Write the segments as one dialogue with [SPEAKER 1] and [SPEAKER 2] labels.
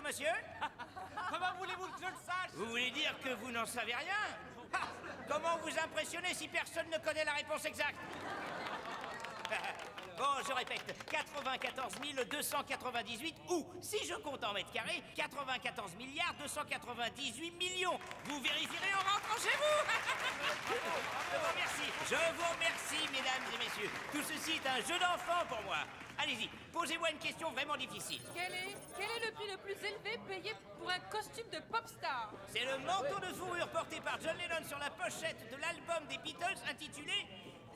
[SPEAKER 1] monsieur?
[SPEAKER 2] Comment voulez-vous que je le sache?
[SPEAKER 1] Vous voulez dire que vous n'en savez rien? Ah, comment vous impressionner si personne ne connaît la réponse exacte? Bon, je répète, 94 298 ou, si je compte en mètres carrés, 94 milliards 298 millions. Vous vérifierez en rentrant chez vous. Je vous remercie, mesdames et messieurs. Tout ceci est un jeu d'enfant pour moi. Allez-y, posez-moi une question vraiment difficile.
[SPEAKER 3] Quel est le prix le plus élevé payé pour un costume de pop star?
[SPEAKER 1] C'est le manteau de fourrure porté par John Lennon sur la pochette de l'album des Beatles intitulé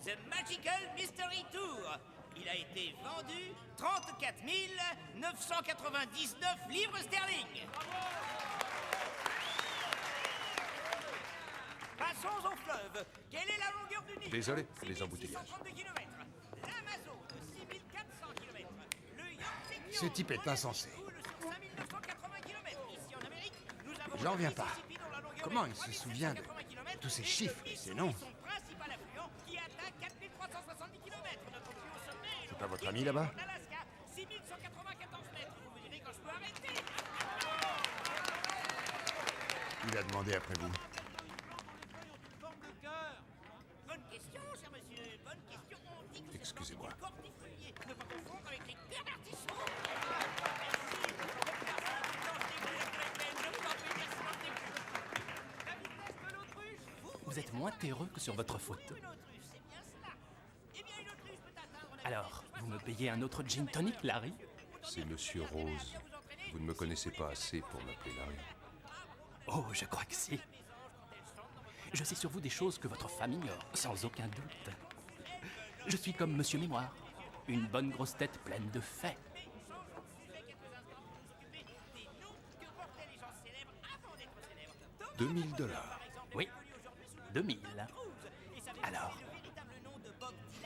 [SPEAKER 1] The Magical Mystery Tour. Il a été vendu 34 999 livres sterling. Passons au fleuve. Quelle est la longueur du Nil?
[SPEAKER 4] Désolé, les embouteillages.
[SPEAKER 1] 632 km. L'Amazone, 6400 km. Le Yangtze
[SPEAKER 5] Ce type est insensé.
[SPEAKER 1] coule sur 5980 km. Ici en Amérique, nous avons
[SPEAKER 5] J'en
[SPEAKER 1] le
[SPEAKER 5] reviens pas.
[SPEAKER 1] Mississippi dont la longueur
[SPEAKER 5] Comment
[SPEAKER 1] est
[SPEAKER 5] il se
[SPEAKER 1] 3780
[SPEAKER 5] souvient de
[SPEAKER 1] km,
[SPEAKER 5] tous ces
[SPEAKER 1] et
[SPEAKER 5] chiffres
[SPEAKER 1] le
[SPEAKER 5] et ces
[SPEAKER 1] Missouri,
[SPEAKER 5] noms?
[SPEAKER 1] son principal affluent, qui atteint 4370 km. Notre plus haut sommet est le
[SPEAKER 5] C'est pas votre
[SPEAKER 1] Mont
[SPEAKER 5] ami, là-bas?
[SPEAKER 1] en Alaska, 6194 mètres. Vous me direz quand je peux arrêter.
[SPEAKER 5] Il a demandé après vous.
[SPEAKER 1] Bonne question, cher monsieur. Bonne question. On dit que c'est
[SPEAKER 4] Excusez-moi.
[SPEAKER 1] le cortifolier. Ne pas confondre avec les cœurs d'artichaut.
[SPEAKER 2] Vous êtes moins terreux que sur votre photo. Alors, vous me payez un autre gin tonic, Larry?
[SPEAKER 4] C'est Monsieur Rose. Vous ne me connaissez pas assez pour m'appeler Larry.
[SPEAKER 2] Oh, je crois que si. Je sais sur vous des choses que votre femme ignore, sans aucun doute. Je suis comme Monsieur Mémoire, une bonne grosse tête pleine de faits.
[SPEAKER 4] 2000 $.
[SPEAKER 2] Oui, 2000. Alors,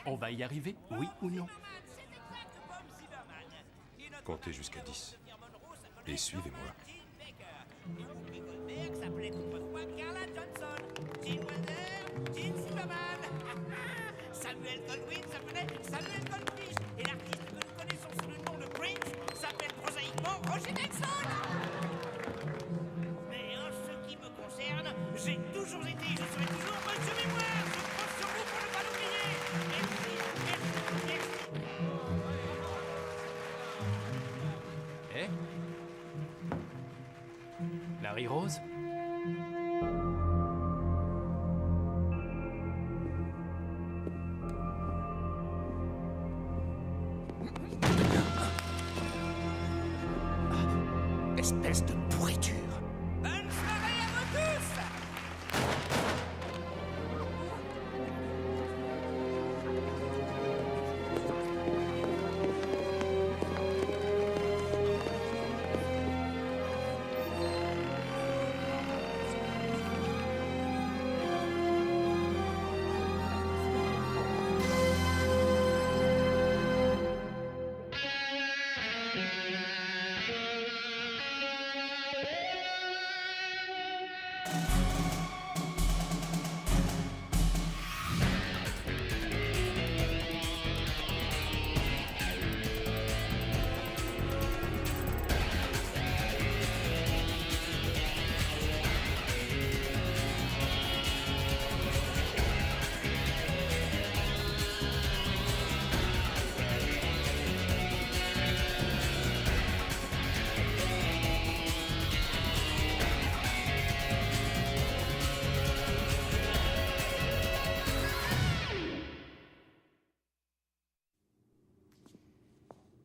[SPEAKER 2] on va y arriver, oui ou non?
[SPEAKER 4] Comptez jusqu'à 10. Et suivez-moi.
[SPEAKER 1] Et Whoopi Goldberg s'appelait autrefois Carla Johnson. Gene Wilder, Gene Silverman. Samuel Goldwyn s'appelait Samuel Goldfish. Et l'artiste que nous connaissons sous le nom de Prince s'appelle prosaïquement Roger Nelson. Mais en ce qui me concerne, j'ai toujours été et je serai toujours Monsieur Mémoire. Je compte sur vous pour ne pas l'oublier. Merci, merci, merci.
[SPEAKER 2] Eh? Larry Rose? Espèce de pourriture!
[SPEAKER 1] Bonne soirée à vous tous.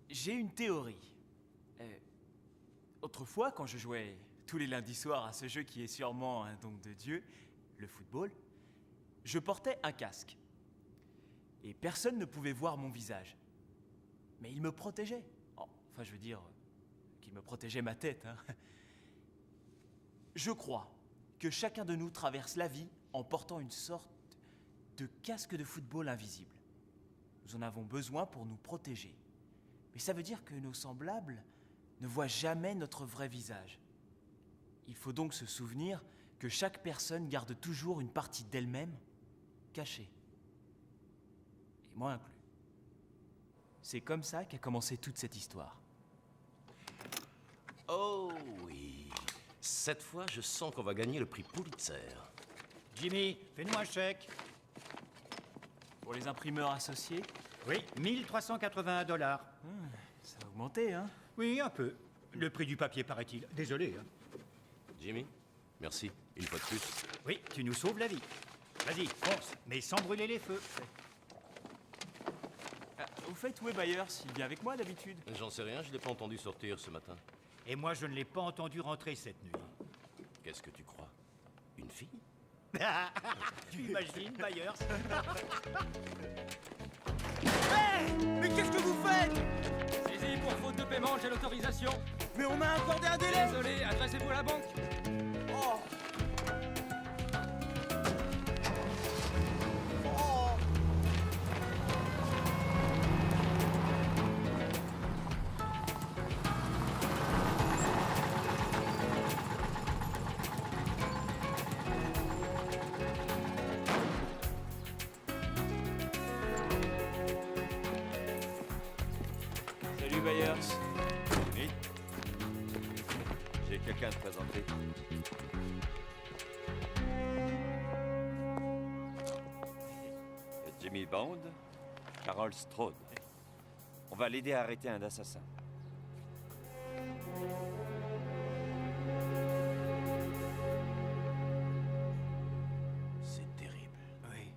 [SPEAKER 2] J'ai une théorie. Autrefois, quand je jouais tous les lundis soirs à ce jeu qui est sûrement un don de Dieu, le football, je portais un casque. Et personne ne pouvait voir mon visage. Mais il me protégeait. Oh, enfin, je veux dire, qu'il me protégeait ma tête, hein. Je crois que chacun de nous traverse la vie en portant une sorte de casque de football invisible. Nous en avons besoin pour nous protéger. Mais ça veut dire que nos semblables ne voient jamais notre vrai visage. Il faut donc se souvenir que chaque personne garde toujours une partie d'elle-même cachée. Et moi inclus. C'est comme ça qu'a commencé toute cette histoire. Oh,
[SPEAKER 6] Cette fois, je sens qu'on va gagner le prix Pulitzer.
[SPEAKER 7] Jimmy, fais-nous un chèque.
[SPEAKER 2] Pour les imprimeurs associés,
[SPEAKER 7] Oui, 1381 $.
[SPEAKER 2] ça a augmenté, hein?
[SPEAKER 7] Oui, un peu. Le prix du papier, paraît-il. Désolé. Hein.
[SPEAKER 6] Jimmy, merci, une fois de plus.
[SPEAKER 7] Oui, tu nous sauves la vie. Vas-y, fonce, mais sans brûler les feux.
[SPEAKER 2] Au fait, où est Byers? Il vient avec moi d'habitude.
[SPEAKER 6] J'en sais rien, je l'ai pas entendu sortir ce matin.
[SPEAKER 7] Et moi, je ne l'ai pas entendu rentrer cette nuit.
[SPEAKER 6] Qu'est-ce que tu crois? Une fille?
[SPEAKER 7] Tu imagines, Byers?
[SPEAKER 2] Mais qu'est-ce que vous faites?
[SPEAKER 8] Saisi pour faute de paiement, j'ai l'autorisation.
[SPEAKER 2] Mais on m'a accordé un délai!
[SPEAKER 8] Désolé, adressez-vous à la banque.
[SPEAKER 2] Oh. Salut Byers.
[SPEAKER 9] Oui. J'ai quelqu'un à te présenter. Jimmy Bond, Carol Strode. On va l'aider à arrêter un assassin.
[SPEAKER 6] C'est terrible.
[SPEAKER 7] Oui,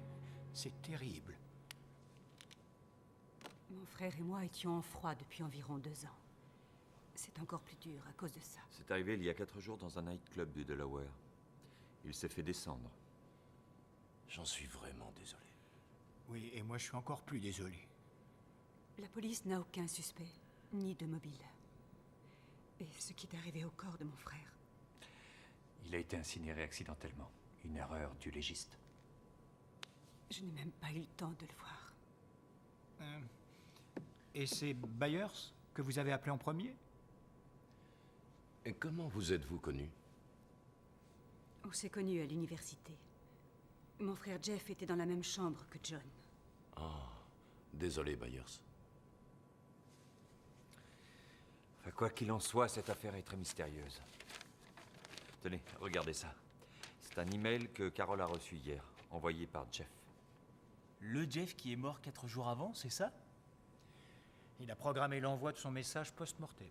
[SPEAKER 7] c'est terrible.
[SPEAKER 10] Mon frère et moi étions en froid depuis environ 2 ans. C'est encore plus dur à cause de ça.
[SPEAKER 9] C'est arrivé il y a 4 jours dans un nightclub du Delaware. Il s'est fait descendre.
[SPEAKER 6] J'en suis vraiment désolé.
[SPEAKER 7] Oui, et moi, je suis encore plus désolé.
[SPEAKER 10] La police n'a aucun suspect, ni de mobile. Et ce qui est arrivé au corps de mon frère.
[SPEAKER 11] Il a été incinéré accidentellement. Une erreur du légiste.
[SPEAKER 10] Je n'ai même pas eu le temps de le voir.
[SPEAKER 7] Et c'est Byers que vous avez appelé en premier?
[SPEAKER 6] Et comment vous êtes-vous connus?
[SPEAKER 10] On s'est connus à l'université. Mon frère Jeff était dans la même chambre que John.
[SPEAKER 6] Désolé, Byers.
[SPEAKER 9] Enfin, quoi qu'il en soit, cette affaire est très mystérieuse. Tenez, regardez ça. C'est un email que Carol a reçu hier, envoyé par Jeff.
[SPEAKER 2] Le Jeff qui est mort 4 jours avant, c'est ça?
[SPEAKER 7] Il a programmé l'envoi de son message post-mortem.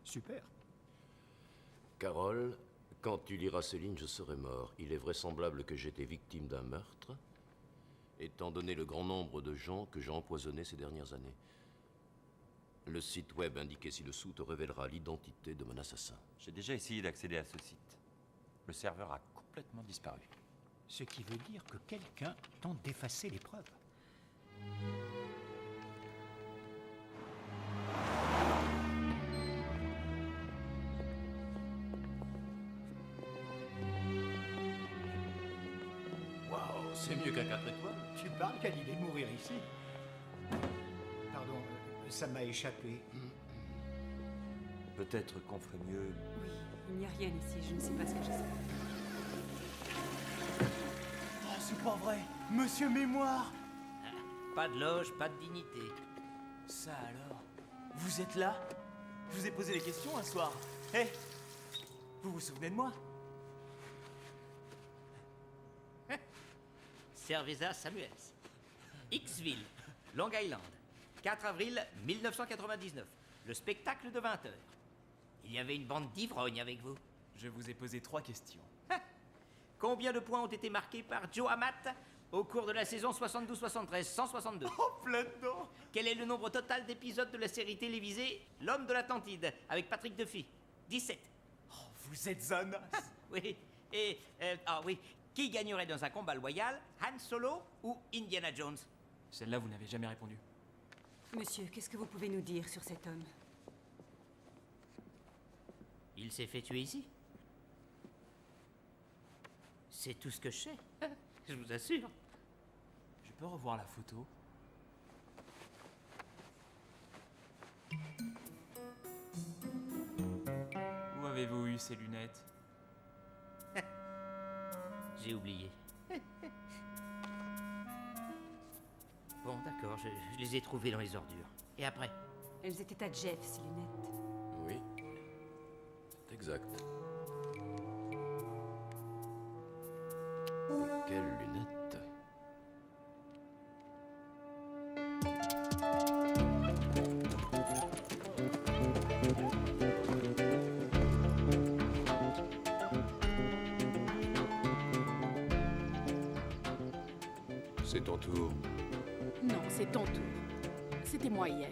[SPEAKER 7] Super.
[SPEAKER 6] Carole, quand tu liras ces lignes, je serai mort. Il est vraisemblable que j'étais victime d'un meurtre, étant donné le grand nombre de gens que j'ai empoisonnés ces dernières années. Le site web indiqué ci-dessous te révélera l'identité de mon assassin.
[SPEAKER 9] J'ai déjà essayé d'accéder à ce site. Le serveur a complètement disparu.
[SPEAKER 7] Ce qui veut dire que quelqu'un tente d'effacer les preuves.
[SPEAKER 6] Waouh, c'est mieux qu'un 4 étoiles.
[SPEAKER 7] Tu parles quelle idée de mourir ici? Pardon, ça m'a échappé.
[SPEAKER 9] Peut-être qu'on ferait mieux...
[SPEAKER 10] Oui, il n'y a rien ici, je ne sais pas ce que j'espère.
[SPEAKER 2] Oh, c'est pas vrai! Monsieur Mémoire!
[SPEAKER 1] Pas de loge, pas de dignité.
[SPEAKER 2] Ça alors? Vous êtes là? Je vous ai posé des questions un soir. Hé! Vous vous souvenez de moi?
[SPEAKER 1] Cerveza Samuels. Xville, Long Island. 4 avril 1999. Le spectacle de 20h. Il y avait une bande d'ivrognes avec vous.
[SPEAKER 2] Je vous ai posé 3 questions.
[SPEAKER 1] Combien de points ont été marqués par Joe Amat au cours de la saison 72-73? 162.
[SPEAKER 2] Oh, plein dedans!
[SPEAKER 1] Quel est le nombre total d'épisodes de la série télévisée L'homme de l'Atlantide avec Patrick Duffy? 17.
[SPEAKER 2] Oh, vous êtes un as!
[SPEAKER 1] Oui. Et, oui. Qui gagnerait dans un combat loyal, Han Solo ou Indiana Jones?
[SPEAKER 2] Celle-là, vous n'avez jamais répondu.
[SPEAKER 10] Monsieur, qu'est-ce que vous pouvez nous dire sur cet homme?
[SPEAKER 1] Il s'est fait tuer ici. C'est tout ce que je sais. Je vous assure.
[SPEAKER 2] Je peux revoir la photo? Où avez-vous eu ces lunettes?
[SPEAKER 1] J'ai oublié. Bon, d'accord, je les ai trouvées dans les ordures. Et après?
[SPEAKER 10] Elles étaient à Jeff, ces lunettes.
[SPEAKER 6] Oui, c'est exact. quelles lunettes?
[SPEAKER 4] C'est ton tour.
[SPEAKER 3] Non, c'est ton tour. C'était moi hier.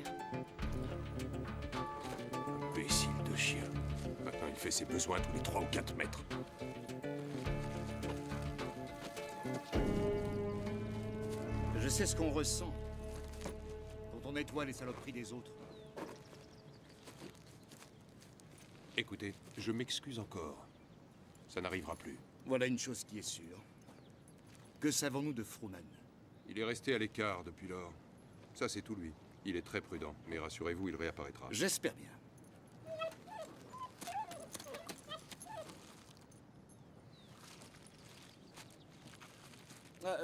[SPEAKER 4] Imbécile de chien. Maintenant, il fait ses besoins tous les 3 ou 4 mètres.
[SPEAKER 5] Je sais ce qu'on ressent quand on nettoie les saloperies des autres.
[SPEAKER 4] Écoutez, je m'excuse encore. Ça n'arrivera plus.
[SPEAKER 5] Voilà une chose qui est sûre. Que savons-nous de Fruman?
[SPEAKER 4] Il est resté à l'écart depuis lors. Ça, c'est tout lui. Il est très prudent, mais rassurez-vous, il réapparaîtra.
[SPEAKER 5] J'espère bien.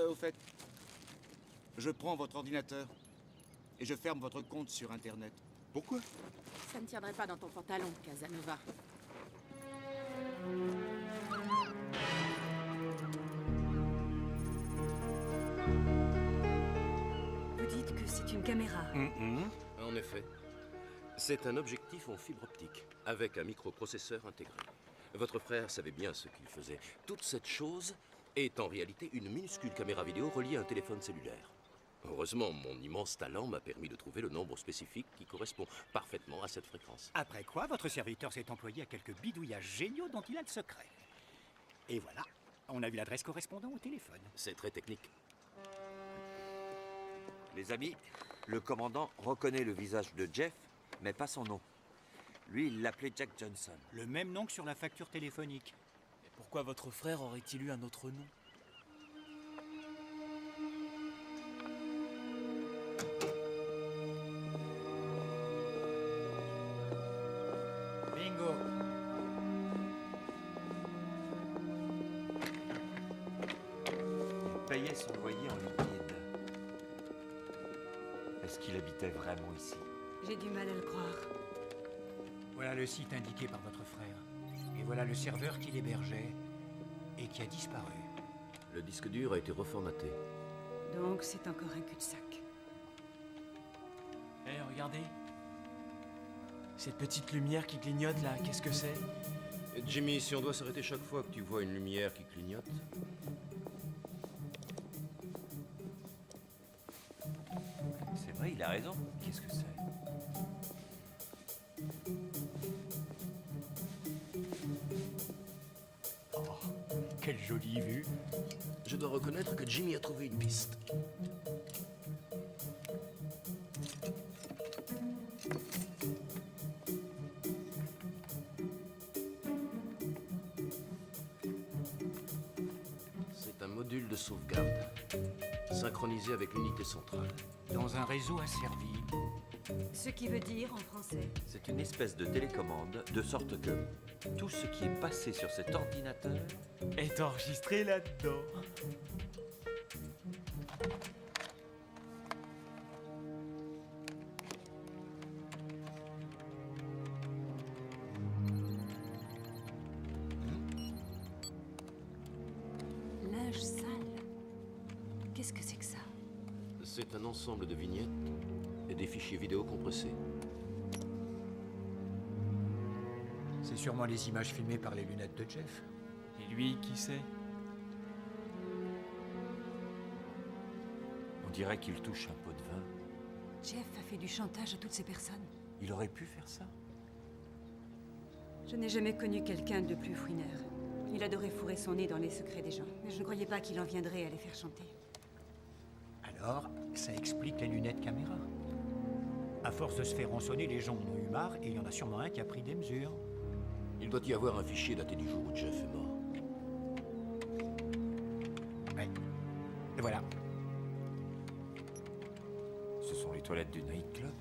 [SPEAKER 5] Au fait, je prends votre ordinateur et je ferme votre compte sur Internet.
[SPEAKER 4] Pourquoi?
[SPEAKER 3] Ça ne tiendrait pas dans ton pantalon, Casanova.
[SPEAKER 10] Vous dites que c'est une caméra.
[SPEAKER 6] En effet, c'est un objectif en fibre optique, avec un microprocesseur intégré. Votre frère savait bien ce qu'il faisait. Toute cette chose est en réalité une minuscule caméra vidéo reliée à un téléphone cellulaire. Heureusement, mon immense talent m'a permis de trouver le nombre spécifique qui correspond parfaitement à cette fréquence.
[SPEAKER 7] Après quoi, votre serviteur s'est employé à quelques bidouillages géniaux dont il a le secret. Et voilà, on a eu l'adresse correspondant au téléphone.
[SPEAKER 6] C'est très technique.
[SPEAKER 9] Les amis, le commandant reconnaît le visage de Jeff, mais pas son nom. Lui, il l'appelait Jack Johnson.
[SPEAKER 7] Le même nom que sur la facture téléphonique.
[SPEAKER 2] Et pourquoi votre frère aurait-il eu un autre nom?
[SPEAKER 7] Bingo.
[SPEAKER 9] Il payait son loyer en liquide. Est-ce qu'il habitait vraiment ici?
[SPEAKER 10] J'ai du mal à le croire.
[SPEAKER 7] Voilà le site indiqué par votre frère. Et voilà le serveur qui l'hébergeait et qui a disparu.
[SPEAKER 6] Le disque dur a été reformaté.
[SPEAKER 10] Donc c'est encore un cul-de-sac.
[SPEAKER 2] Eh, regardez. Cette petite lumière qui clignote là, qu'est-ce que c'est?
[SPEAKER 6] Jimmy, si on doit s'arrêter chaque fois que tu vois une lumière qui clignote...
[SPEAKER 9] C'est vrai, il a raison. Qu'est-ce que c'est?
[SPEAKER 7] Quelle jolie vue.
[SPEAKER 6] Je dois reconnaître que Jimmy a trouvé une piste. C'est un module de sauvegarde, synchronisé avec l'unité centrale.
[SPEAKER 7] Dans un réseau asservi.
[SPEAKER 10] Ce qui veut dire en français.
[SPEAKER 9] C'est une espèce de télécommande, de sorte que tout ce qui est passé sur cet ordinateur
[SPEAKER 2] Est enregistré là-dedans.
[SPEAKER 10] Linge sale. Qu'est-ce que c'est que ça?
[SPEAKER 6] C'est un ensemble de vignettes et des fichiers vidéo compressés.
[SPEAKER 7] C'est sûrement les images filmées par les lunettes de Jeff.
[SPEAKER 2] Et lui, qui c'est?
[SPEAKER 9] on dirait qu'il touche un pot de vin.
[SPEAKER 10] Jeff a fait du chantage à toutes ces personnes.
[SPEAKER 9] Il aurait pu faire ça?
[SPEAKER 10] Je n'ai jamais connu quelqu'un de plus fouineur. Il adorait fourrer son nez dans les secrets des gens. Mais je ne croyais pas qu'il en viendrait à les faire chanter.
[SPEAKER 7] Alors, ça explique les lunettes caméra. À force de se faire rançonner, les gens en ont eu marre et il y en a sûrement un qui a pris des mesures.
[SPEAKER 6] Il doit y avoir un fichier daté du jour où Jeff est mort.
[SPEAKER 7] Ouais. Et voilà.
[SPEAKER 9] Ce sont les toilettes du nightclub.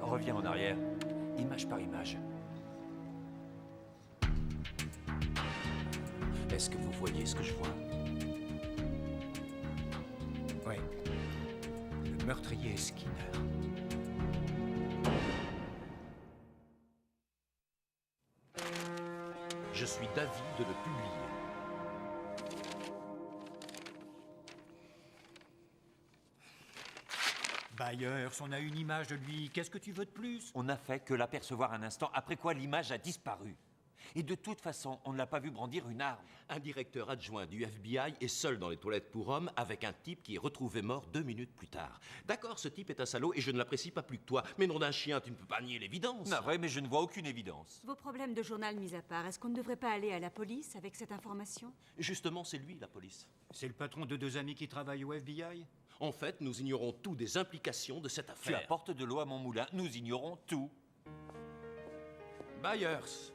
[SPEAKER 9] Reviens en arrière, image par image.
[SPEAKER 6] Est-ce que vous voyez ce que je vois?
[SPEAKER 7] Ouais. Le meurtrier est Skinner.
[SPEAKER 6] Je suis d'avis de le publier.
[SPEAKER 7] Byers, on a une image de lui. Qu'est-ce que tu veux de plus?
[SPEAKER 9] On n'a fait que l'apercevoir un instant, après quoi l'image a disparu. Et de toute façon, on ne l'a pas vu brandir une arme.
[SPEAKER 6] Un directeur adjoint du FBI est seul dans les toilettes pour hommes avec un type qui est retrouvé mort 2 minutes plus tard. D'accord, ce type est un salaud et je ne l'apprécie pas plus que toi. Mais nom d'un chien, tu ne peux pas nier l'évidence.
[SPEAKER 9] Non, vrai, mais je ne vois aucune évidence.
[SPEAKER 10] Vos problèmes de journal mis à part, est-ce qu'on ne devrait pas aller à la police avec cette information?
[SPEAKER 6] Justement, c'est lui, la police.
[SPEAKER 7] C'est le patron de 2 amis qui travaillent au FBI?
[SPEAKER 6] En fait, nous ignorons tout des implications de cette
[SPEAKER 9] Tu
[SPEAKER 6] affaire.
[SPEAKER 9] apportes de l'eau à mon moulin, nous ignorons tout.
[SPEAKER 6] Byers.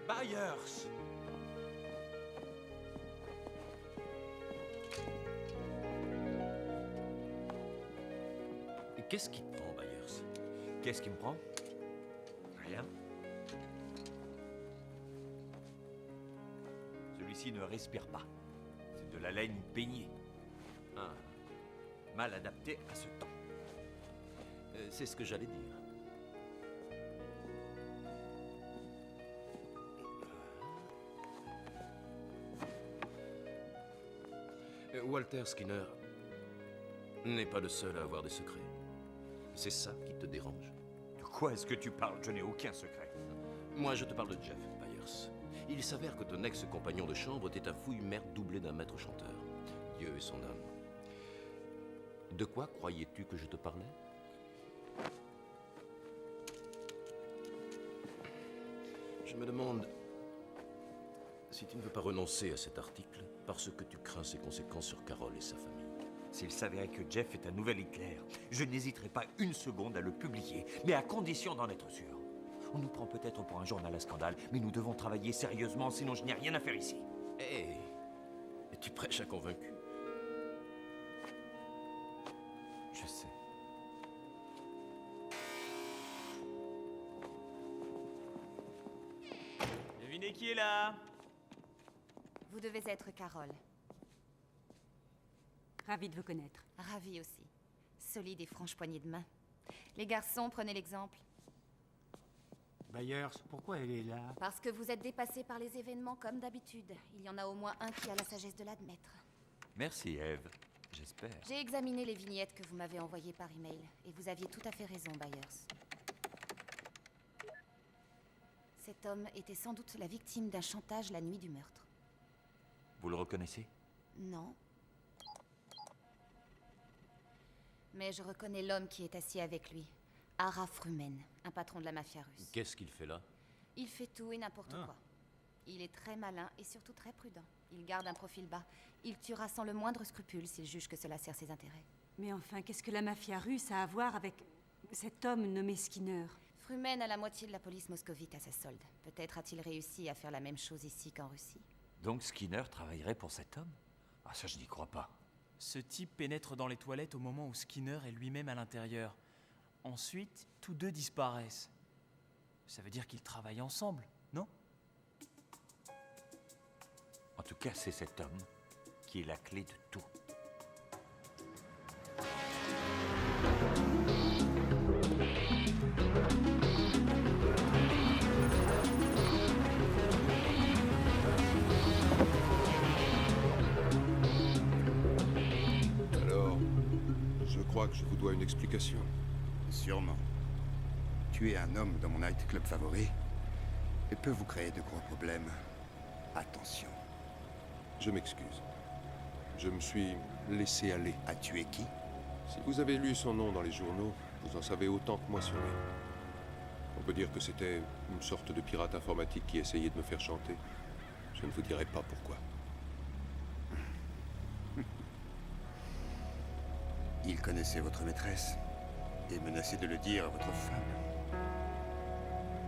[SPEAKER 6] Byers. Et qu'est-ce qui te prend, Byers?
[SPEAKER 9] Qu'est-ce qui me prend? Rien. Celui-ci ne respire pas. C'est de la laine peignée.
[SPEAKER 6] Ah,
[SPEAKER 9] Mal adapté à ce temps.
[SPEAKER 6] c'est ce que j'allais dire. Walter Skinner n'est pas le seul à avoir des secrets. C'est ça qui te dérange?
[SPEAKER 9] De quoi est-ce que tu parles? Je n'ai aucun secret.
[SPEAKER 6] Moi, je te parle de Jeff Byers. Il s'avère que ton ex-compagnon de chambre était un fouille-merde doublé d'un maître chanteur. Dieu et son âme. De quoi croyais-tu que je te parlais? Je me demande si tu ne veux pas renoncer à cet article parce que tu crains ses conséquences sur Carole et sa famille.
[SPEAKER 9] S'il s'avérait que Jeff est un nouvel Hitler, je n'hésiterai pas une seconde à le publier, mais à condition d'en être sûr. On nous prend peut-être pour un journal à scandale, mais nous devons travailler sérieusement, sinon je n'ai rien à faire ici.
[SPEAKER 6] Hé, tu prêches un convaincu.
[SPEAKER 9] Je sais.
[SPEAKER 2] Devinez qui est là?
[SPEAKER 12] Vous devez être Carole.
[SPEAKER 10] Ravi de vous connaître.
[SPEAKER 12] Ravie aussi. Solide et franche poignée de main. Les garçons, prenez l'exemple.
[SPEAKER 7] Byers, pourquoi elle est là?
[SPEAKER 12] Parce que vous êtes dépassés par les événements comme d'habitude. Il y en a au moins un qui a la sagesse de l'admettre.
[SPEAKER 9] Merci, Eve. J'espère.
[SPEAKER 12] J'ai examiné les vignettes que vous m'avez envoyées par email, et vous aviez tout à fait raison, Byers. Cet homme était sans doute la victime d'un chantage la nuit du meurtre.
[SPEAKER 9] Vous le reconnaissez?
[SPEAKER 12] Non. Mais je reconnais l'homme qui est assis avec lui. Ara Frumen, un patron de la mafia russe.
[SPEAKER 6] Qu'est-ce qu'il fait là?
[SPEAKER 12] Il fait tout et n'importe quoi. Il est très malin et surtout très prudent. Il garde un profil bas. Il tuera sans le moindre scrupule s'il juge que cela sert ses intérêts.
[SPEAKER 10] Mais enfin, qu'est-ce que la mafia russe a à voir avec cet homme nommé Skinner?
[SPEAKER 12] Frumen a la moitié de la police moscovite à sa solde. Peut-être a-t-il réussi à faire la même chose ici qu'en Russie.
[SPEAKER 9] Donc Skinner travaillerait pour cet homme? Ah, ça, je n'y crois pas.
[SPEAKER 2] Ce type pénètre dans les toilettes au moment où Skinner est lui-même à l'intérieur. Ensuite, tous deux disparaissent. Ça veut dire qu'ils travaillent ensemble, non?
[SPEAKER 9] En tout cas, c'est cet homme qui est la clé de tout.
[SPEAKER 4] Alors, je crois que je vous dois une explication.
[SPEAKER 5] Sûrement. Tuer un homme dans mon nightclub favori peut vous créer de gros problèmes. Attention.
[SPEAKER 4] Je m'excuse. Je me suis laissé aller.
[SPEAKER 5] À tuer qui?
[SPEAKER 4] Si vous avez lu son nom dans les journaux, vous en savez autant que moi sur lui. On peut dire que c'était une sorte de pirate informatique qui essayait de me faire chanter. Je ne vous dirai pas pourquoi.
[SPEAKER 5] Il connaissait votre maîtresse et menaçait de le dire à votre femme.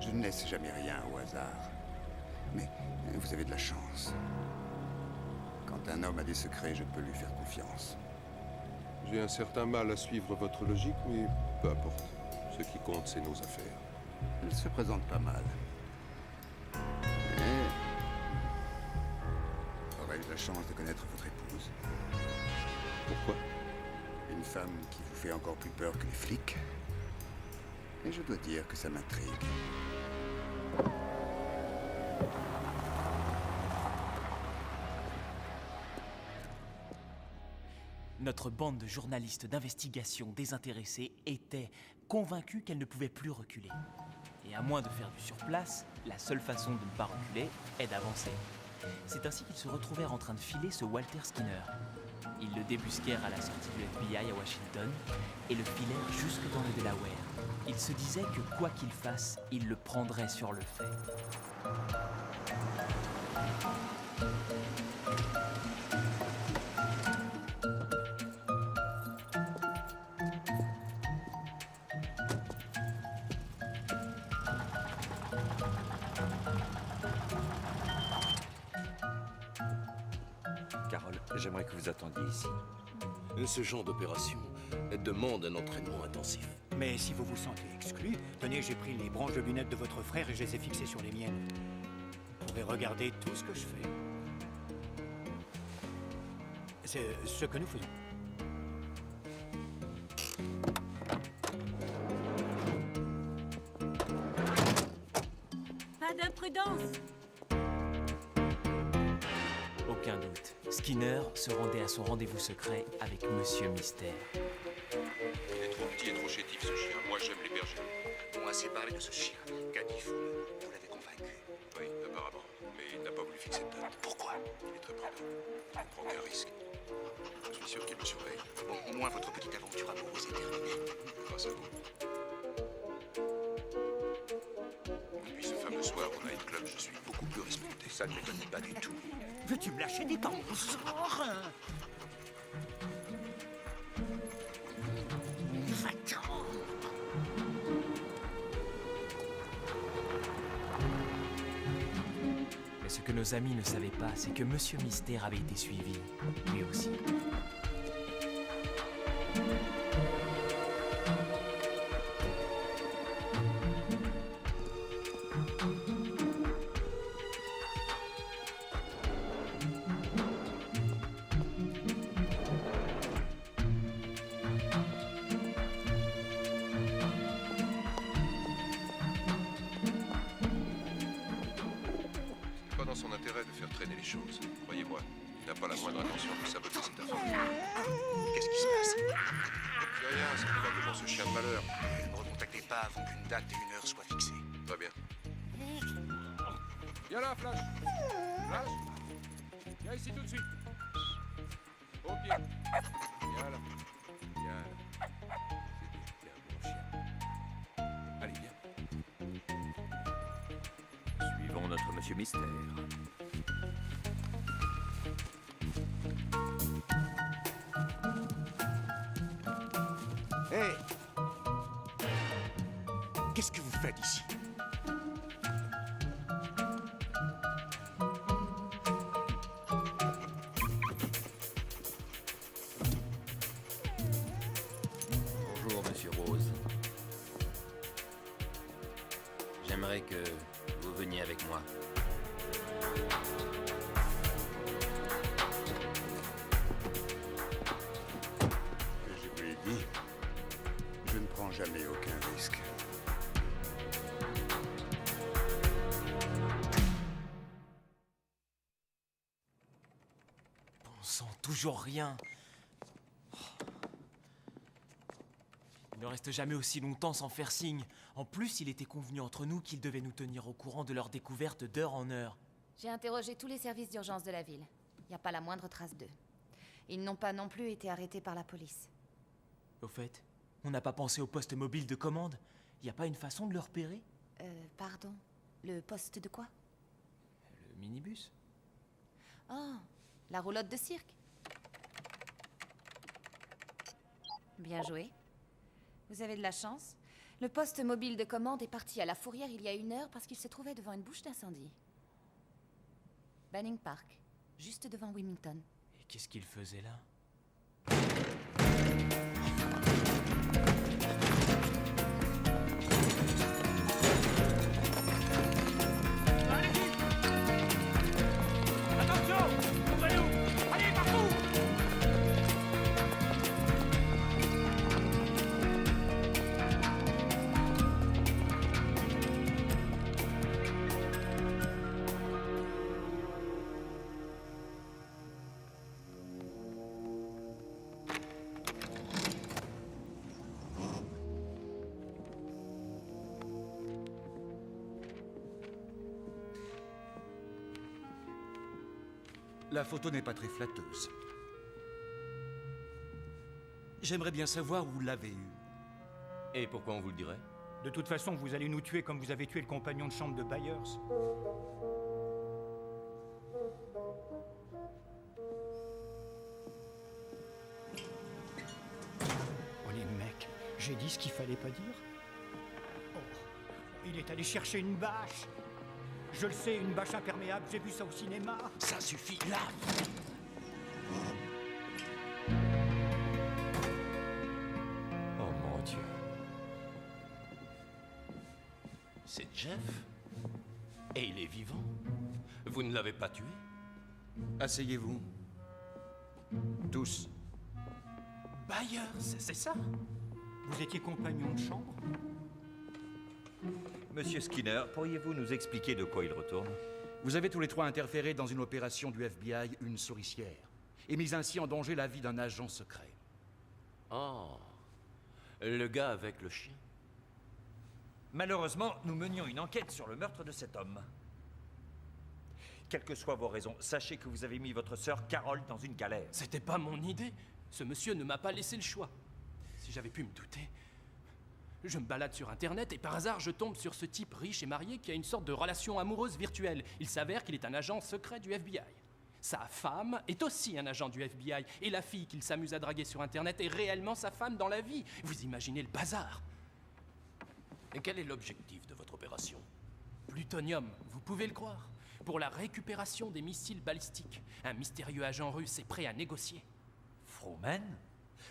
[SPEAKER 5] Je ne laisse jamais rien au hasard. Mais vous avez de la chance. Quand un homme a des secrets, je peux lui faire confiance.
[SPEAKER 4] J'ai un certain mal à suivre votre logique, mais peu importe. Ce qui compte, c'est nos affaires.
[SPEAKER 5] Elle se présente pas mal. Mais... aurais-je la chance de connaître votre épouse?
[SPEAKER 4] Pourquoi?
[SPEAKER 5] Une femme qui vous fait encore plus peur que les flics. Et je dois dire que ça m'intrigue.
[SPEAKER 2] Notre bande de journalistes d'investigation désintéressés était convaincue qu'elle ne pouvait plus reculer. Et à moins de faire du surplace, la seule façon de ne pas reculer est d'avancer. C'est ainsi qu'ils se retrouvèrent en train de filer ce Walter Skinner. Ils le débusquèrent à la sortie du FBI à Washington et le filèrent jusque dans le Delaware. Ils se disaient que quoi qu'il fasse, ils le prendraient sur le fait.
[SPEAKER 9] Carole, j'aimerais que vous attendiez ici.
[SPEAKER 6] Ce genre d'opération demande un entraînement intensif.
[SPEAKER 7] Mais si vous vous sentez exclu, tenez, j'ai pris les branches de lunettes de votre frère et je les ai fixées sur les miennes. Vous pourrez regarder tout ce que je fais. C'est ce que nous faisons.
[SPEAKER 10] Pas d'imprudence!
[SPEAKER 2] Aucun doute, Skinner se rendait à son rendez-vous secret avec Monsieur Mystère.
[SPEAKER 4] Il est trop petit et trop chétif, ce chien. Moi, j'aime les bergers.
[SPEAKER 5] On a assez parlé de ce chien. Qu'a dit Full? Vous l'avez convaincu?
[SPEAKER 4] Oui, apparemment. Mais il n'a pas voulu fixer de date.
[SPEAKER 5] Pourquoi?
[SPEAKER 4] Il est très prudent. Il ne prend aucun risque. Je suis sûr qu'il me surveille.
[SPEAKER 5] Bon, au moins votre petite aventure amoureuse est terminée.
[SPEAKER 4] Grâce à vous. Depuis ce fameux soir au Night Club, je suis beaucoup plus respecté.
[SPEAKER 5] Ça ne m'étonne pas du tout.
[SPEAKER 7] Veux-tu me lâcher des temps?
[SPEAKER 2] Mais ce que nos amis ne savaient pas, c'est que Monsieur Mystère avait été suivi, lui aussi.
[SPEAKER 4] Pas dans son intérêt de faire traîner les choses. Croyez-moi, il n'a pas la moindre intention de saboter cette affaire.
[SPEAKER 5] Qu'est-ce qui se passe?
[SPEAKER 4] C'est rien, c'est probablement ce chien de malheur.
[SPEAKER 5] Ne me recontactez pas avant qu'une date et une heure soient fixées.
[SPEAKER 4] Très bien.
[SPEAKER 8] Viens là, Flash. Flash. Viens ici tout de suite. Au pied. Viens là. Viens là. C'est un bon chien. Allez, viens.
[SPEAKER 9] Suivons notre Monsieur Mystère.
[SPEAKER 5] Hé! Qu'est-ce que vous faites ici?
[SPEAKER 13] Bonjour, Monsieur Rose. J'aimerais que vous veniez avec moi.
[SPEAKER 5] Je vous l'ai dit, je ne prends jamais aucun risque.
[SPEAKER 2] On sent toujours rien. Il ne reste jamais aussi longtemps sans faire signe. En plus, il était convenu entre nous qu'ils devaient nous tenir au courant de leur découverte d'heure en heure.
[SPEAKER 12] J'ai interrogé tous les services d'urgence de la ville. Il n'y a pas la moindre trace d'eux. Ils n'ont pas non plus été arrêtés par la police.
[SPEAKER 2] Au fait, on n'a pas pensé au poste mobile de commande. Il n'y a pas une façon de le repérer?
[SPEAKER 12] Pardon? Le poste de quoi?
[SPEAKER 2] Le minibus?
[SPEAKER 12] Oh, la roulotte de cirque. Bien joué. Vous avez de la chance. Le poste mobile de commande est parti à la fourrière il y a 1 heure parce qu'il se trouvait devant une bouche d'incendie. Banning Park, juste devant Wilmington.
[SPEAKER 2] Et qu'est-ce qu'il faisait là?
[SPEAKER 14] La photo n'est pas très flatteuse. J'aimerais bien savoir où vous l'avez eue.
[SPEAKER 6] Et pourquoi on vous le dirait?
[SPEAKER 7] De toute façon, vous allez nous tuer comme vous avez tué le compagnon de chambre de Byers. Oh les mecs, j'ai dit ce qu'il fallait pas dire. Oh, il est allé chercher une bâche. Je le sais, une bâche imperméable, j'ai vu ça au cinéma.
[SPEAKER 14] Ça suffit, là!
[SPEAKER 6] Oh mon Dieu. C'est Jeff? Et il est vivant? Vous ne l'avez pas tué?
[SPEAKER 14] Asseyez-vous. Tous.
[SPEAKER 6] Byers, c'est ça?
[SPEAKER 7] Vous étiez compagnon de chambre?
[SPEAKER 9] Monsieur Skinner, pourriez-vous nous expliquer de quoi il retourne?
[SPEAKER 14] Vous avez tous les trois interféré dans une opération du FBI, une souricière, et mis ainsi en danger la vie d'un agent secret.
[SPEAKER 6] Oh, le gars avec le chien.
[SPEAKER 9] Malheureusement, nous menions une enquête sur le meurtre de cet homme. Quelles que soient vos raisons, sachez que vous avez mis votre sœur Carole dans une galère.
[SPEAKER 15] C'était pas mon idée. Ce monsieur ne m'a pas laissé le choix. Si j'avais pu me douter. Je me balade sur Internet et par hasard je tombe sur ce type riche et marié qui a une sorte de relation amoureuse virtuelle. Il s'avère qu'il est un agent secret du FBI. Sa femme est aussi un agent du FBI et la fille qu'il s'amuse à draguer sur Internet est réellement sa femme dans la vie. Vous imaginez le bazar?
[SPEAKER 6] Et quel est l'objectif de votre opération?
[SPEAKER 15] Plutonium, vous pouvez le croire. Pour la récupération des missiles balistiques. Un mystérieux agent russe est prêt à négocier.
[SPEAKER 9] Froman?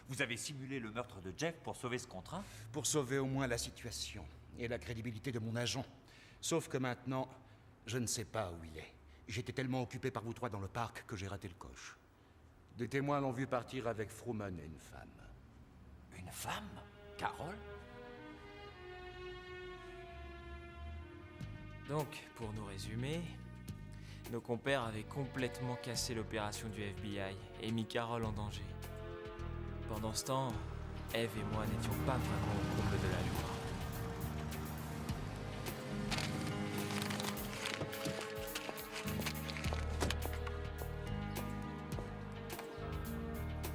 [SPEAKER 9] Vous avez simulé le meurtre de Jeff pour sauver ce contrat?
[SPEAKER 14] Pour sauver au moins la situation et la crédibilité de mon agent. Sauf que maintenant, je ne sais pas où il est. J'étais tellement occupé par vous trois dans le parc que j'ai raté le coche. Des témoins l'ont vu partir avec Froman et une femme.
[SPEAKER 6] Une femme? Carole?
[SPEAKER 2] Donc, pour nous résumer, nos compères avaient complètement cassé l'opération du FBI et mis Carole en danger. Pendant ce temps, Eve et moi n'étions pas vraiment au comble de la loi.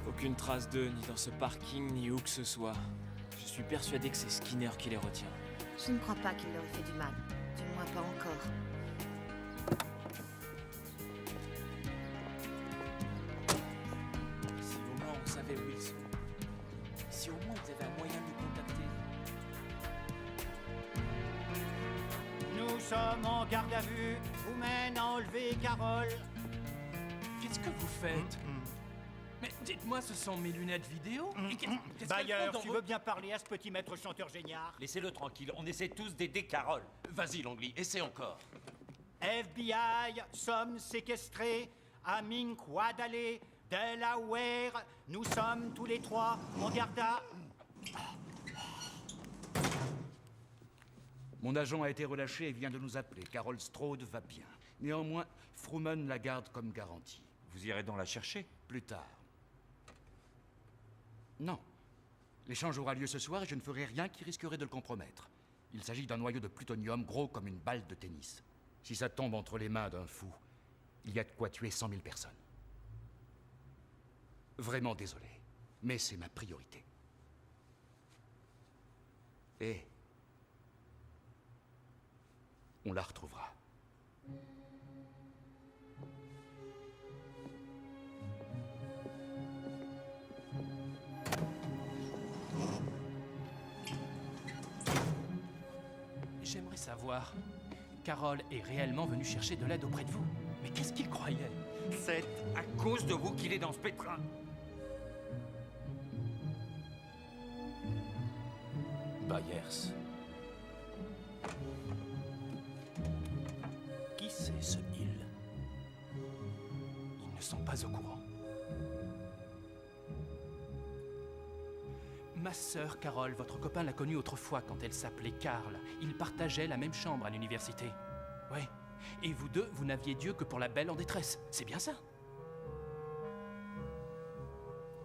[SPEAKER 2] Aucune trace d'eux, ni dans ce parking, ni où que ce soit. Je suis persuadé que c'est Skinner qui les retient.
[SPEAKER 12] Je ne crois pas qu'il leur ait fait du mal. Du moins pas encore.
[SPEAKER 2] Si au moins on savait où ils sont. Si au moins ils avaient un moyen de nous contacter.
[SPEAKER 7] Nous sommes en garde à vue. Froman a enlevé Carole.
[SPEAKER 15] Qu'est-ce que vous faites? Mais dites-moi, ce sont mes lunettes vidéo? Et qu'est-ce qu'elles
[SPEAKER 7] Byers,
[SPEAKER 15] font dans
[SPEAKER 7] tu
[SPEAKER 15] vos-
[SPEAKER 7] veux bien parler à ce petit maître chanteur géniard?
[SPEAKER 9] Laissez-le tranquille, on essaie tous d'aider Carole.
[SPEAKER 6] Vas-y, Langley, essaie encore.
[SPEAKER 7] FBI, sommes séquestrés à Minquadale, Delaware. Nous sommes tous les trois en garde à...
[SPEAKER 14] Mon agent a été relâché et vient de nous appeler. Carole Strode va bien. Néanmoins, Froman la garde comme garantie.
[SPEAKER 9] Vous irez donc la chercher?
[SPEAKER 14] Plus tard. Non. L'échange aura lieu ce soir et je ne ferai rien qui risquerait de le compromettre. Il s'agit d'un noyau de plutonium gros comme une balle de tennis. Si ça tombe entre les mains d'un fou, il y a de quoi tuer 100 000 personnes. Vraiment désolé, mais c'est ma priorité. Et on la retrouvera.
[SPEAKER 15] J'aimerais savoir, Carole est réellement venue chercher de l'aide auprès de vous. Mais qu'est-ce qu'il croyait?
[SPEAKER 9] C'est à cause de vous qu'il est dans ce pétrin.
[SPEAKER 6] Byers.
[SPEAKER 15] Qui c'est ce il? Ils ne sont pas au courant. Ma sœur Carole, votre copain l'a connue autrefois quand elle s'appelait Carl. Ils partageaient la même chambre à l'université. Oui. Et vous deux, vous n'aviez Dieu que pour la belle en détresse. C'est bien ça?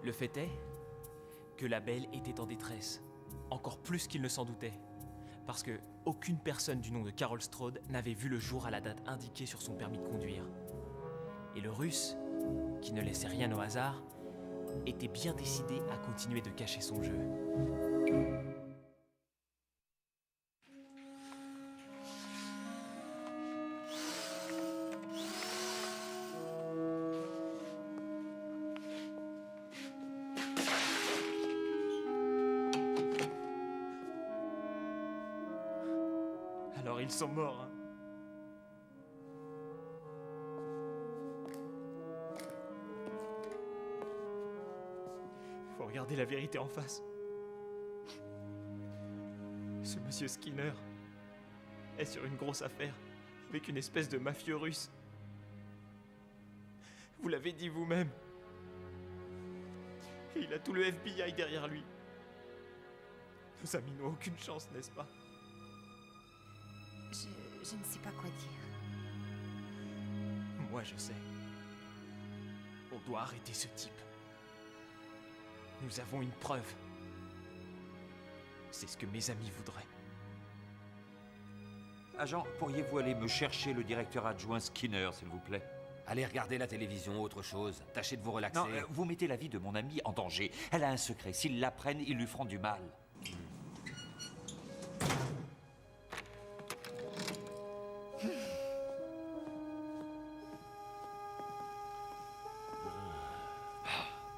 [SPEAKER 2] Le fait est que la belle était en détresse. Encore plus qu'il ne s'en doutait. Parce que aucune personne du nom de Carole Strode n'avait vu le jour à la date indiquée sur son permis de conduire. Et le russe qui ne laissait rien au hasard, était bien décidé à continuer de cacher son jeu. Alors ils sont morts, hein. Faut regarder la vérité en face. Ce monsieur Skinner est sur une grosse affaire avec une espèce de mafieux russe. Vous l'avez dit vous-même. Et il a tout le FBI derrière lui. Nos amis n'ont aucune chance, n'est-ce pas?
[SPEAKER 12] Je ne sais pas quoi dire.
[SPEAKER 2] Moi, je sais. On doit arrêter ce type. Nous avons une preuve. C'est ce que mes amis voudraient.
[SPEAKER 9] Agent, pourriez-vous aller me chercher le directeur adjoint Skinner, s'il vous plaît?
[SPEAKER 13] Allez regarder la télévision, autre chose. Tâchez de vous relaxer.
[SPEAKER 9] Non, vous mettez la vie de mon amie en danger. Elle a un secret. S'ils l'apprennent, ils lui feront du mal.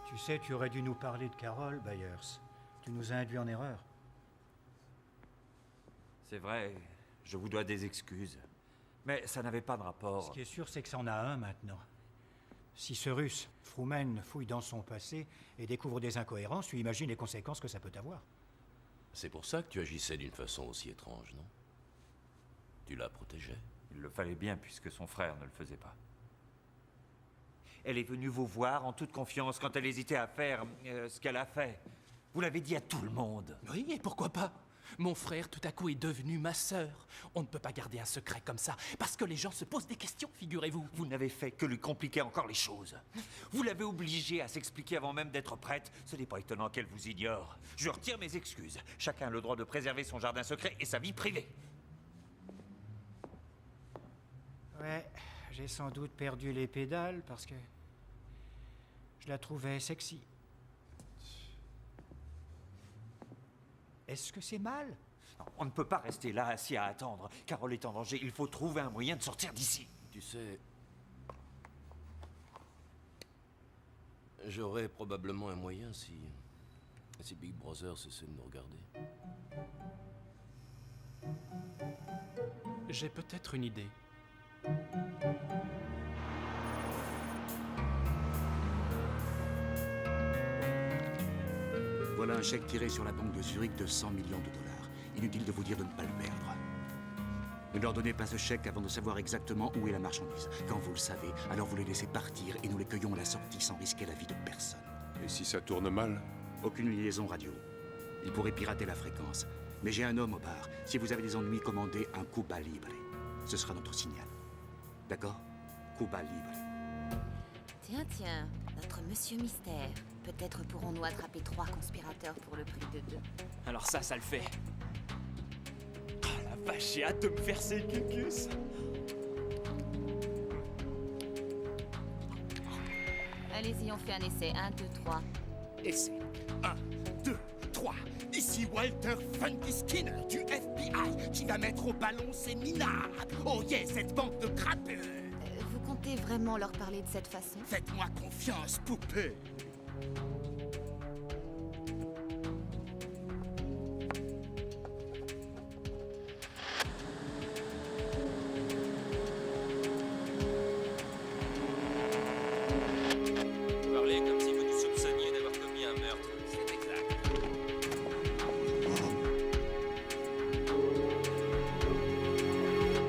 [SPEAKER 7] Tu sais, tu aurais dû nous parler de Carole, Byers. Tu nous as induits en erreur.
[SPEAKER 9] C'est vrai, je vous dois des excuses. Mais ça n'avait pas de rapport.
[SPEAKER 7] Ce qui est sûr, c'est que ça en a un maintenant. Si ce russe, Frumen, fouille dans son passé et découvre des incohérences, tu imagines les conséquences que ça peut avoir.
[SPEAKER 6] C'est pour ça que tu agissais d'une façon aussi étrange, non? Tu la protégeais.
[SPEAKER 9] Il le fallait bien, puisque son frère ne le faisait pas. Elle est venue vous voir en toute confiance quand elle hésitait à faire ce qu'elle a fait. Vous l'avez dit à tout le monde.
[SPEAKER 15] Oui, et pourquoi pas? Mon frère, tout à coup, est devenu ma sœur. On ne peut pas garder un secret comme ça, parce que les gens se posent des questions, figurez-vous.
[SPEAKER 9] Vous n'avez fait que lui compliquer encore les choses. Vous l'avez obligée à s'expliquer avant même d'être prête. Ce n'est pas étonnant qu'elle vous ignore. Je retire mes excuses. Chacun a le droit de préserver son jardin secret et sa vie privée.
[SPEAKER 7] Ouais, j'ai sans doute perdu les pédales parce que je la trouvais sexy. Est-ce que c'est mal?
[SPEAKER 9] Non, on ne peut pas rester là assis à attendre. Carole est en danger. Il faut trouver un moyen de sortir d'ici.
[SPEAKER 6] Tu sais, j'aurais probablement un moyen si Big Brother cessait de nous regarder.
[SPEAKER 15] J'ai peut-être une idée.
[SPEAKER 14] Voilà un chèque tiré sur la banque de Zurich de 100 millions de dollars. Inutile de vous dire de ne pas le perdre. Ne leur donnez pas ce chèque avant de savoir exactement où est la marchandise. Quand vous le savez, alors vous les laissez partir et nous les cueillons à la sortie sans risquer la vie de personne.
[SPEAKER 4] Et si ça tourne mal?
[SPEAKER 14] Aucune liaison radio. Ils pourraient pirater la fréquence. Mais j'ai un homme au bar. Si vous avez des ennuis, commandez un Cuba Libre. Ce sera notre signal. D'accord? Cuba Libre.
[SPEAKER 12] Tiens, notre monsieur mystère. Peut-être pourrons-nous attraper 3 conspirateurs pour le prix de 2.
[SPEAKER 2] Alors ça le fait. Oh la vache, j'ai hâte de me faire ces cucus.
[SPEAKER 12] Allez-y, on fait un essai. 1, 2, 3.
[SPEAKER 16] Essai. 1, 2, 3. Ici Walter Funky Skinner du FBI qui va mettre au ballon ces minards. Oh yeah, cette banque de crapeux.
[SPEAKER 12] Vous comptez vraiment leur parler de cette façon?
[SPEAKER 16] Faites-moi confiance, poupée.
[SPEAKER 13] Parlez comme si vous nous soupçonniez d'avoir commis un meurtre. C'est exact.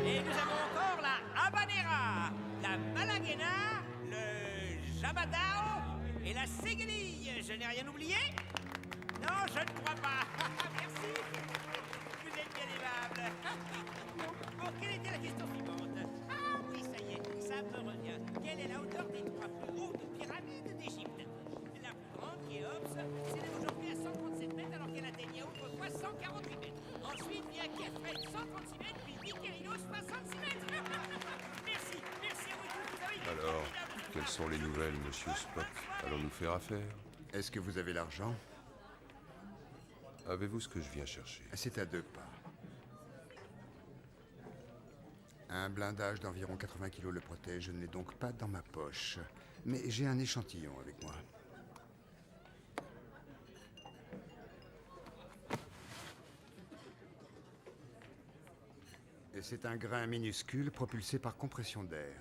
[SPEAKER 1] Et nous avons encore la habanera, la malaguena, le jabadao et la séguélie. Je n'ai rien oublié? Non, je ne crois pas. Merci. Vous êtes bien aimable. Bon, quelle était la question suivante? Ah oui, ça y est, ça me revient. Quelle est la hauteur des 3 plus hautes pyramides d'Égypte? La plus grande, qui est Hobbs, s'élève aujourd'hui à 137 mètres alors qu'elle atteignait autrefois 148 mètres. Ensuite vient Kefret, 136 mètres, puis Mykérinos, 66 mètres. Merci à vous tous, vous avez été
[SPEAKER 4] Alors,
[SPEAKER 1] formidables.
[SPEAKER 4] Quelles sont les nouvelles, monsieur Spock? Allons-nous faire affaire?
[SPEAKER 5] Est-ce que vous avez l'argent?
[SPEAKER 4] Avez-vous ce que je viens chercher?
[SPEAKER 5] C'est à 2 pas. Un blindage d'environ 80 kilos le protège, je ne l'ai donc pas dans ma poche. Mais j'ai un échantillon avec moi. Et c'est un grain minuscule propulsé par compression d'air.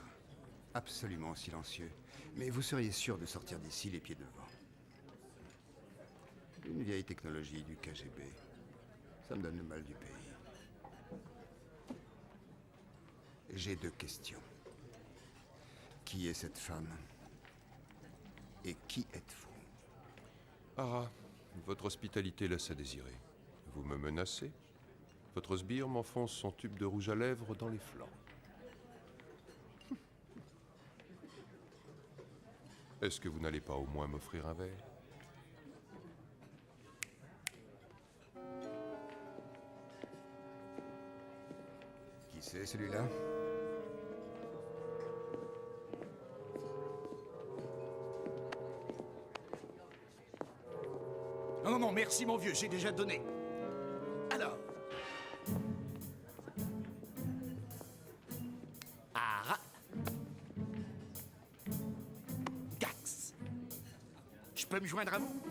[SPEAKER 5] Absolument silencieux. Mais vous seriez sûr de sortir d'ici les pieds devant. Une vieille technologie du KGB. Ça me donne le mal du pays. J'ai 2 questions. Qui est cette femme? Et qui êtes-vous?
[SPEAKER 4] Ah, votre hospitalité laisse à désirer. Vous me menacez? Votre sbire m'enfonce son tube de rouge à lèvres dans les flancs. Est-ce que vous n'allez pas au moins m'offrir un verre?
[SPEAKER 5] Qui c'est celui-là?
[SPEAKER 16] Non, non, non, merci mon vieux, j'ai déjà donné. Alors. Ara. Gax. Je peux me joindre à vous?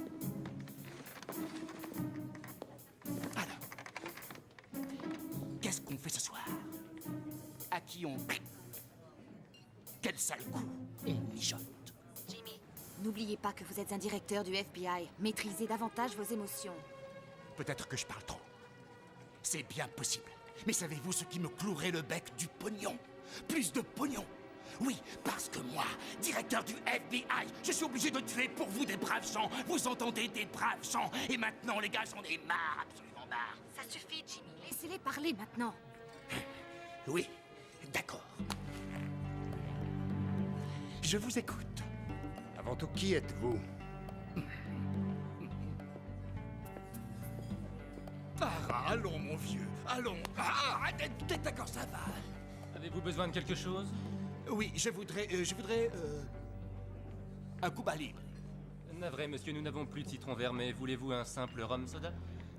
[SPEAKER 16] Alors. Qu'est-ce qu'on fait ce soir? À qui on... Quel sale coup on mijote?
[SPEAKER 12] N'oubliez pas que vous êtes un directeur du FBI. Maîtrisez davantage vos émotions.
[SPEAKER 16] Peut-être que je parle trop. C'est bien possible. Mais savez-vous ce qui me clouerait le bec? Du pognon. Plus de pognon. Oui, parce que moi, directeur du FBI, je suis obligé de tuer pour vous des braves gens. Vous entendez, des braves gens. Et maintenant, les gars, j'en ai marre, absolument marre.
[SPEAKER 12] Ça suffit, Jimmy. Laissez-les parler maintenant.
[SPEAKER 16] Oui, d'accord. Je vous écoute.
[SPEAKER 5] Avant tout, qui êtes-vous?
[SPEAKER 16] Ah, allons, mon vieux, allons. Ah, d'accord, ça va.
[SPEAKER 15] Avez-vous besoin de quelque chose?
[SPEAKER 16] Oui, je voudrais, un Cuba libre.
[SPEAKER 15] Navré, monsieur, nous n'avons plus de citron vert, mais voulez-vous un simple rhum soda?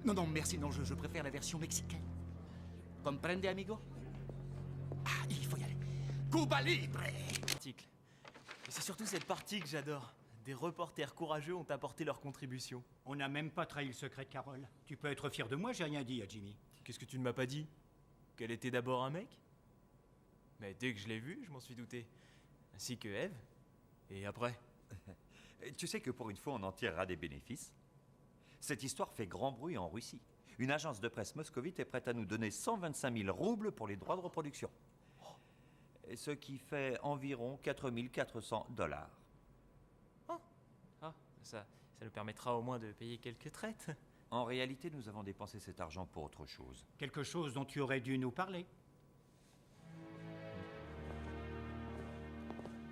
[SPEAKER 16] Non, non, merci, non, je préfère la version mexicaine. Comprende, amigo? Ah, il faut y aller. Cuba libre!
[SPEAKER 2] Article. Et c'est surtout cette partie que j'adore. Des reporters courageux ont apporté leur contribution.
[SPEAKER 7] On n'a même pas trahi le secret de Carole. Tu peux être fier de moi, j'ai rien dit à Jimmy.
[SPEAKER 2] Qu'est-ce que tu ne m'as pas dit? Qu'elle était d'abord un mec? Mais dès que je l'ai vue, je m'en suis douté. Ainsi que Eve. Et après?
[SPEAKER 9] Tu sais que pour une fois, on en tirera des bénéfices. Cette histoire fait grand bruit en Russie. Une agence de presse moscovite est prête à nous donner 125 000 roubles pour les droits de reproduction. Ce qui fait environ 4 400 $.
[SPEAKER 2] Ah, ça nous permettra au moins de payer quelques traites.
[SPEAKER 9] En réalité, nous avons dépensé cet argent pour autre chose.
[SPEAKER 7] Quelque chose dont tu aurais dû nous parler.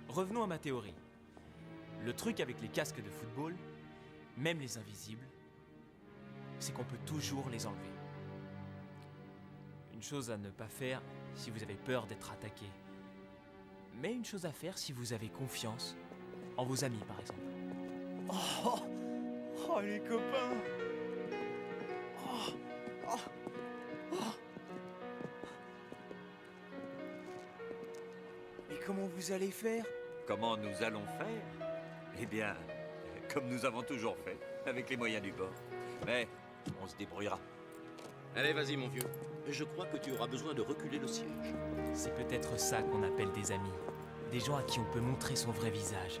[SPEAKER 2] Revenons à ma théorie. Le truc avec les casques de football, même les invisibles, c'est qu'on peut toujours les enlever. Une chose à ne pas faire si vous avez peur d'être attaqué. Mais une chose à faire si vous avez confiance en vos amis, par exemple. Oh les copains! Mais comment vous allez faire?
[SPEAKER 9] Comment nous allons faire? Eh bien, comme nous avons toujours fait, avec les moyens du bord. Mais on se débrouillera.
[SPEAKER 6] Allez, vas-y, mon vieux. Je crois que tu auras besoin de reculer le siège.
[SPEAKER 2] C'est peut-être ça qu'on appelle des amis. Des gens à qui on peut montrer son vrai visage.